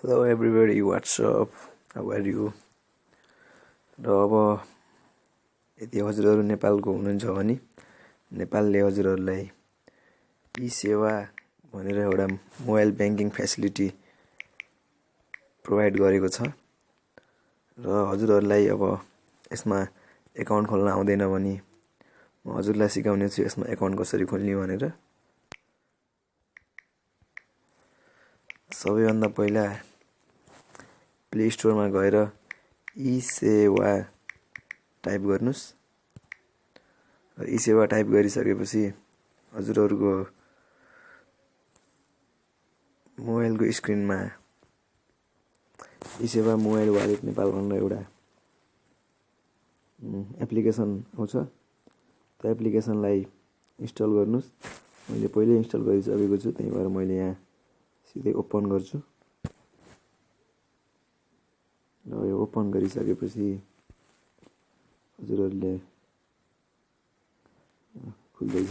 Hello everybody, what's up? How are you? र अब यदि हजुरहरू नेपालको हुनुहुन्छ भने नेपालले हजुरहरूलाई ई-सेवा भनेर एउटा मोबाइल ब्याङ्किङ फेसिलिटी प्रोभाइड गरेको छ र हजुरहरूलाई अब यसमा एकाउन्ट खोल्न आउँदैन भने म हजुरलाई सिकाउने छु यसमा एकाउन्ट कसरी खोल्ने भनेर। सबैभन्दा पहिला प्ले स्टोरमा गएर ई-सेवा टाइप गर्नुस् र ई-सेवा टाइप गरिसकेपछि हजुरहरुको मोबाइलको स्क्रिनमा ई-सेवा मोबाइल वालेट नेपाल भनेर एउटा एप्लिकेसन आउँछ। त्यो एप्लिकेसनलाई इन्स्टल गर्नुस्। मैले पहिले इन्स्टल गरिसकेको छु, त्यही भएर मैले यहाँ सिधै ओपन गर्छु र यो ओपन गरिसकेपछि हजुरहरुले खुल्दै छ।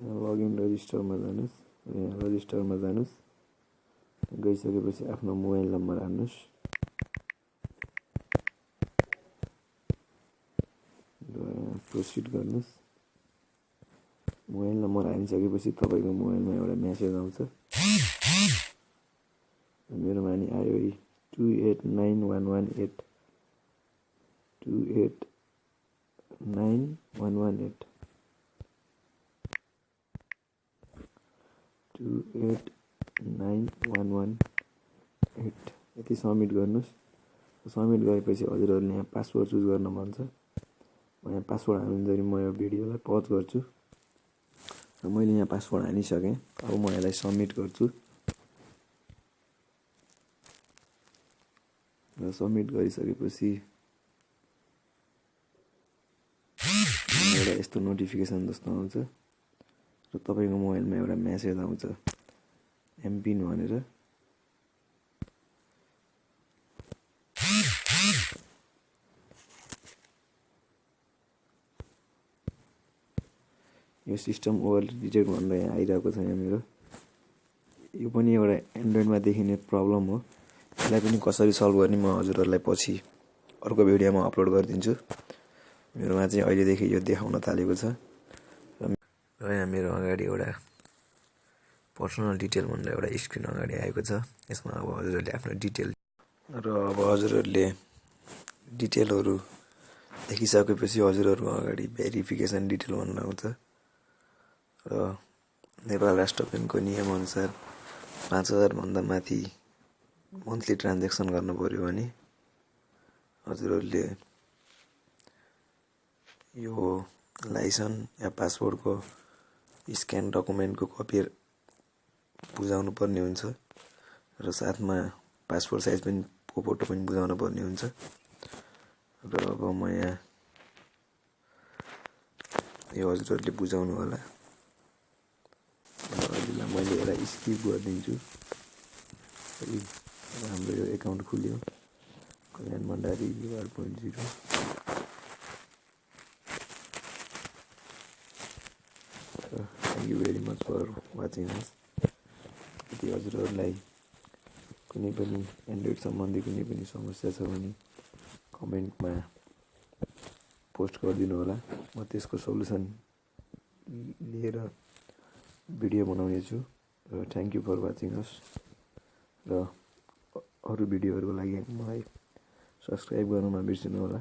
यो लगइन रजिस्टरमा जानुस्। यहाँ रजिस्टरमा जानुस्। गइसकेपछि आफ्नो मोबाइल नम्बर हाल्नुस् र प्रोसिड गर्नुस्। मोबाइल नम्बर हालिसकेपछि तपाईको मोबाइलमा एउटा मेसेज आउँछ। मेरोमा नि आयो 289118 289118 289118 यति सबमिट गर्नुस्। सबमिट गरेपछि हजुरहरुले यहाँ पासवर्ड चुज गर्न भन्छ। म यहाँ पासवर्ड हाल्नुन्जेल म यो भिडियोलाई पज गर्छु र मैले यहाँ पासवर्ड हालिसके। अब म यसलाई सबमिट गर्छु र सबमिट गरिसकेपछि एउटा यस्तो नोटिफिकेसन जस्तो आउँछ र तपाईको मोबाइलमा एउटा मेसेज आउँछ एमपिन भनेर। यो सिस्टम ओभरलोडेड भनेर यहाँ आइरहेको छ। यहाँ मेरो यो पनि एउटा एन्ड्रोइडमा देखिने प्रब्लम हो। यसलाई पनि कसरी सल्भ गर्ने म हजुरहरुलाई पछि अर्को भिडियोमा अपलोड गरिदिन्छु। मेरोमा चाहिँ अहिलेदेखि यो देखाउन थालेको छ र यहाँ मेरो अगाडि एउटा पर्सनल डिटेल भनेर एउटा स्क्रिन अगाडि आएको छ। यसमा अब हजुरहरुले आफ्नो डिटेल र अब हजुरहरुले डिटेलहरु देखिसकेपछि हजुरहरुको अगाडि भेरिफिकेसन डिटेल भनेर आउँछ र नेपाल राष्ट्र बैंकको नियम अनुसार 5000 भन्दा माथि मन्थली ट्रान्ज्याक्सन गर्न पर्यो भने हजुरहरुले यो लाइसेन्स या पासपोर्टको स्क्यान डकुमेन्टको कपी बुझाउनु पर्ने हुन्छ र साथमा पासपोर्ट साइज पनि फोटो पनि बुझाउनु पर्ने हुन्छ। र अब म यहाँ यो हजुरहरुले बुझाउनु होला। हजुरलाई मैले यसलाई स्किप गरिदिन्छु। हाम्रो यो एकाउन्ट खुल्यो कल्याण Bhandari 1.0। Thank you very much for watching us. यदि हजुरहरुलाई कुनै पनि एन्ड्रोइड सम्बन्धी कुनै पनि समस्या छ भने कमेन्टमा पोस्ट गरिदिनु होला। म त्यसको सल्युसन लिएर भिडियो बनाउने छु। र thank you for watching us र अरु भिडियोहरुको लागि मलाई सब्स्क्राइब गर्न नबिर्सनु होला।